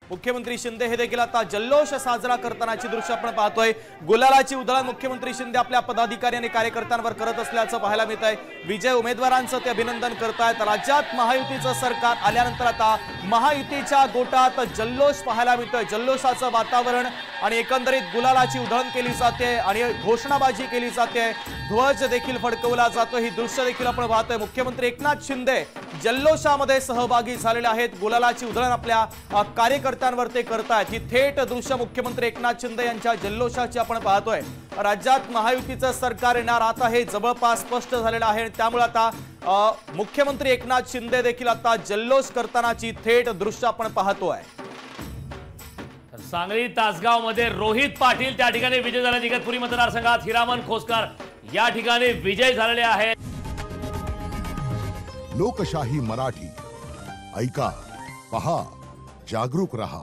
मुख्यमंत्री शिंदे हे देखील आता जल्लोष साजरा करतानाची दृश्य आपण पाहतोय। गुलालाची उधळण मुख्यमंत्री शिंदे आपल्या पदाधिकारी आणि कार्यकर्त्यांवर करत असल्याचं पाहायला मिळत आहे। विजय उमेदवारांचं ते अभिनंदन करतायत। राज्यात महायुतीचं सरकार आल्यानंतर आता महायुतीच्या गोटात जल्लोष पाहायला मिळतोय। जल्लोषाचं वातावरण आणि एकंदरीत गुलालाची उधळण केली जाते आणि घोषणाबाजी केली जाते, ध्वज देखील फडकवला जातो। ही दृश्य देखील आपण पाहतोय। मुख्यमंत्री एकनाथ शिंदे जल्लोषामध्ये सहभागी झालेले आहेत। गुलालाची उधळण आपल्या कार्यकर्त्यांवर ते करतायत। ही थेट दृश्य मुख्यमंत्री एकनाथ शिंदे यांच्या जल्लोषाची आपण पाहतोय। राज्यात महायुतीचं सरकार येणार आता हे जवळपास स्पष्ट झालेलं आहे। त्यामुळे आता मुख्यमंत्री एकनाथ शिंदे देखील आता जल्लोष करतानाची थेट दृश्य आपण पाहतोय। सांगली तासगाव मध्ये रोहित पाटील त्या ठिकाणी विजय झाले। इगतपुरी मतदारसंघात हिरामन खोसकर या ठिकाणी विजय झालेले आहेत। लोकशाही मराठी ऐका, पहा, जागरूक रहा।